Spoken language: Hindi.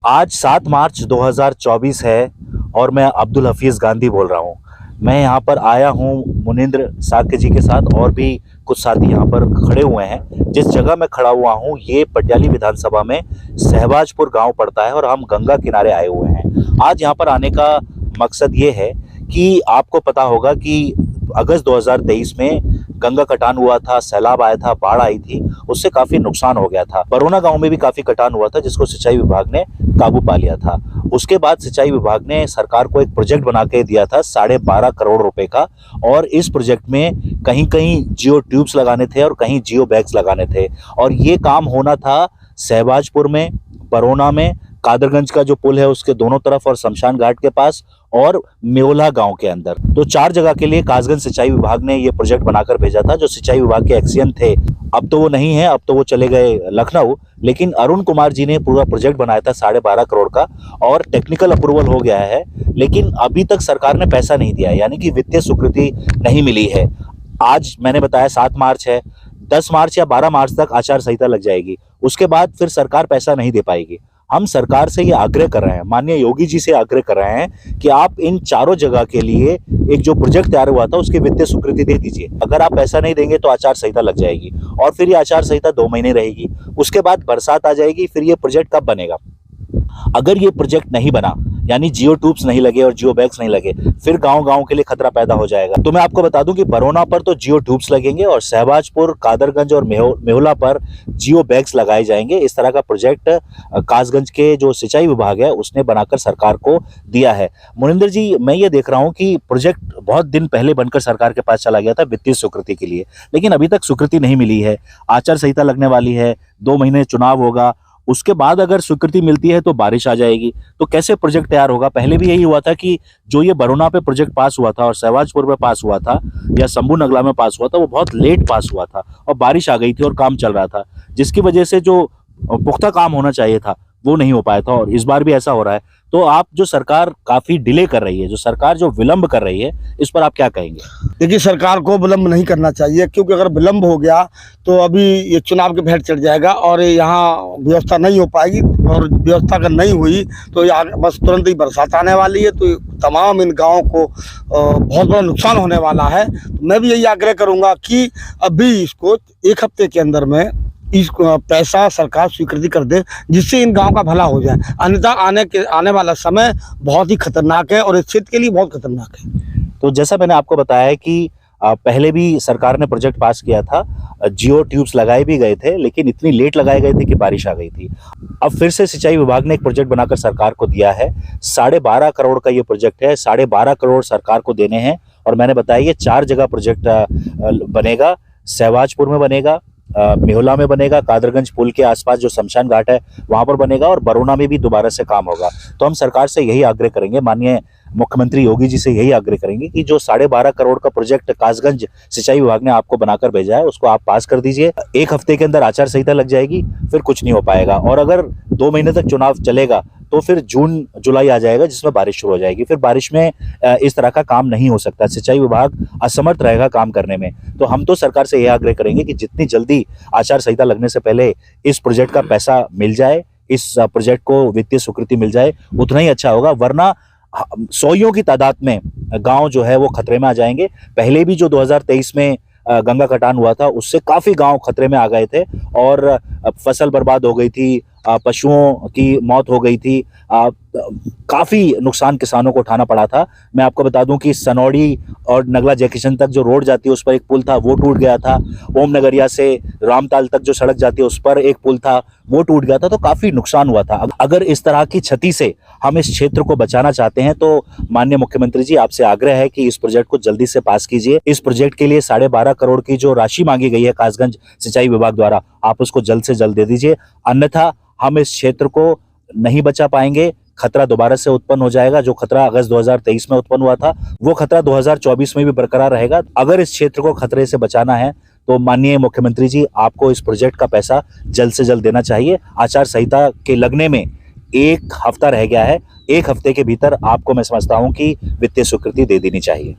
आज 7 मार्च 2024 है और मैं अब्दुल हफीज़ गांधी बोल रहा हूँ। मैं यहाँ पर आया हूँ मुनिंद्र साक्य जी के साथ, और भी कुछ साथी यहाँ पर खड़े हुए हैं। जिस जगह मैं खड़ा हुआ हूँ ये पटियाली विधानसभा में सहबाजपुर गांव पड़ता है और हम गंगा किनारे आए हुए हैं। आज यहाँ पर आने का मकसद ये है कि आपको पता होगा कि अगस्त 2023 में गंगा कटान हुआ था, सैलाब आया था, बाढ़ आई थी, उससे काफी नुकसान हो गया था। बरोना गांव में भी काफी कटान हुआ था जिसको सिंचाई विभाग ने काबू पा लिया था। उसके बाद सिंचाई विभाग ने सरकार को एक प्रोजेक्ट बना के दिया था 12.5 करोड़ रुपए का, और इस प्रोजेक्ट में कहीं कहीं जियो ट्यूब्स लगाने थे और कहीं जियो बैग्स लगाने थे, और ये काम होना था सहबाजपुर में, बरोना में, कादरगंज का जो पुल है उसके दोनों तरफ, और शमशान घाट के पास, और मेवला गांव के अंदर। तो 4 जगह के लिए कासगंज सिंचाई विभाग ने ये प्रोजेक्ट बनाकर भेजा था। जो सिंचाई विभाग के एक्सियन थे अब तो वो नहीं है, अब तो वो चले गए लखनऊ, लेकिन अरुण कुमार जी ने पूरा प्रोजेक्ट बनाया था 12.5 करोड़ का, और टेक्निकल अप्रूवल हो गया है, लेकिन अभी तक सरकार ने पैसा नहीं दिया, यानी कि वित्तीय स्वीकृति नहीं मिली है। आज मैंने बताया 7 मार्च है, 10 मार्च या 12 मार्च तक आचार संहिता लग जाएगी, उसके बाद फिर सरकार पैसा नहीं दे पाएगी। हम सरकार से ये आग्रह कर रहे हैं, माननीय योगी जी से आग्रह कर रहे हैं कि आप इन चारों जगह के लिए एक जो प्रोजेक्ट तैयार हुआ था उसकी वित्तीय स्वीकृति दे दीजिए। अगर आप पैसा नहीं देंगे तो आचार संहिता लग जाएगी, और फिर ये आचार संहिता 2 महीने रहेगी, उसके बाद बरसात आ जाएगी, फिर ये प्रोजेक्ट कब बनेगा? अगर ये प्रोजेक्ट नहीं बना, यानी जियो ट्यूब्स नहीं लगे और जियो बैग्स नहीं लगे, फिर गांव गांव के लिए खतरा पैदा हो जाएगा। तो मैं आपको बता दूं कि बरोना पर तो जियो ट्यूब्स लगेंगे और सहबाजपुर, कादरगंज और मेहुला पर जियो बैग्स लगाए जाएंगे। इस तरह का प्रोजेक्ट कासगंज के जो सिंचाई विभाग है उसने बनाकर सरकार को दिया है। मुनिंदर जी, मैं ये देख रहा हूँ कि प्रोजेक्ट बहुत दिन पहले बनकर सरकार के पास चला गया था वित्तीय स्वीकृति के लिए, लेकिन अभी तक स्वीकृति नहीं मिली है। आचार संहिता लगने वाली है, 2 महीने चुनाव होगा, उसके बाद अगर स्वीकृति मिलती है तो बारिश आ जाएगी, तो कैसे प्रोजेक्ट तैयार होगा? पहले भी यही हुआ था कि जो ये बरोना पे प्रोजेक्ट पास हुआ था और सहबाजपुर पे पास हुआ था या शंभू नगला में पास हुआ था, वो बहुत लेट पास हुआ था और बारिश आ गई थी और काम चल रहा था, जिसकी वजह से जो पुख्ता काम होना चाहिए था वो नहीं हो पाया था, और इस बार भी ऐसा हो रहा है। तो आप जो सरकार काफी डिले कर रही है, जो सरकार जो विलंब कर रही है, इस पर आप क्या कहेंगे? देखिए, सरकार को विलंब नहीं करना चाहिए, क्योंकि अगर विलंब हो गया तो अभी ये चुनाव के भेंट चढ़ जाएगा और यहाँ व्यवस्था नहीं हो पाएगी, और व्यवस्था अगर नहीं हुई तो बस तुरंत ही बरसात आने वाली है, तो तमाम इन गाँव को बहुत बड़ा नुकसान होने वाला है। तो मैं भी यही आग्रह करूँगा कि अभी इसको 1 हफ्ते के अंदर में इस पैसा सरकार स्वीकृति कर दे, जिससे इन गांव का भला हो जाए। अन्यथा आने वाला समय बहुत ही खतरनाक है और इस क्षेत्र के लिए बहुत खतरनाक है। तो जैसा मैंने आपको बताया है कि पहले भी सरकार ने प्रोजेक्ट पास किया था, जियो ट्यूब्स लगाए भी गए थे, लेकिन इतनी लेट लगाए गए थे कि बारिश आ गई थी। अब फिर से सिंचाई विभाग ने एक प्रोजेक्ट बनाकर सरकार को दिया है। 12.5 करोड़ का ये प्रोजेक्ट है, 12.5 करोड़ सरकार को देने हैं, और मैंने बताया ये 4 जगह प्रोजेक्ट बनेगा। सहबाजपुर में बनेगा, मेहुला में बनेगा, कादरगंज पुल के आसपास जो शमशान घाट है वहां पर बनेगा, और बरोना में भी दोबारा से काम होगा। तो हम सरकार से यही आग्रह करेंगे, माननीय मुख्यमंत्री योगी जी से यही आग्रह करेंगे कि जो 12.5 करोड़ का प्रोजेक्ट कासगंज सिंचाई विभाग ने आपको बनाकर भेजा है उसको आप पास कर दीजिए। 1 हफ्ते के अंदर आचार संहिता लग जाएगी, फिर कुछ नहीं हो पाएगा, और अगर 2 महीने तक चुनाव चलेगा तो फिर जून जुलाई आ जाएगा जिसमें बारिश शुरू हो जाएगी। फिर बारिश में इस तरह का काम नहीं हो सकता, सिंचाई विभाग असमर्थ रहेगा काम करने में। तो हम तो सरकार से यह आग्रह करेंगे कि जितनी जल्दी आचार संहिता लगने से पहले इस प्रोजेक्ट का पैसा मिल जाए, इस प्रोजेक्ट को वित्तीय स्वीकृति मिल जाए, उतना ही अच्छा होगा, वरना सौयों की तादाद में गांव जो है वो खतरे में आ जाएंगे। पहले भी जो 2023 में गंगा कटान हुआ था उससे काफी गांव खतरे में आ गए थे, और फसल बर्बाद हो गई थी, पशुओं की मौत हो गई थी, काफी नुकसान किसानों को उठाना पड़ा था। मैं आपको बता दूं कि सनौड़ी और नगला जयकिशन तक जो रोड जाती है उस पर एक पुल था, वो टूट गया था। ओम नगरिया से रामताल तक जो सड़क जाती है उस पर एक पुल था, वो टूट गया था। तो काफी नुकसान हुआ था। अगर इस तरह की क्षति से हम इस क्षेत्र को बचाना चाहते हैं तो माननीय मुख्यमंत्री जी, आपसे आग्रह है कि इस प्रोजेक्ट को जल्दी से पास कीजिए। इस प्रोजेक्ट के लिए 12.5 करोड़ की जो राशि मांगी गई है कासगंज सिंचाई विभाग द्वारा, आप उसको जल्द से जल्द दे दीजिए, अन्यथा हम इस क्षेत्र को नहीं बचा पाएंगे। खतरा दोबारा से उत्पन्न हो जाएगा। जो खतरा अगस्त 2023 में उत्पन्न हुआ था वो खतरा 2024 में भी बरकरार रहेगा। अगर इस क्षेत्र को खतरे से बचाना है तो माननीय मुख्यमंत्री जी, आपको इस प्रोजेक्ट का पैसा जल्द से जल्द देना चाहिए। आचार संहिता के लगने में 1 हफ्ता रह गया है, 1 हफ्ते के भीतर आपको मैं समझता हूं कि वित्तीय स्वीकृति दे देनी चाहिए।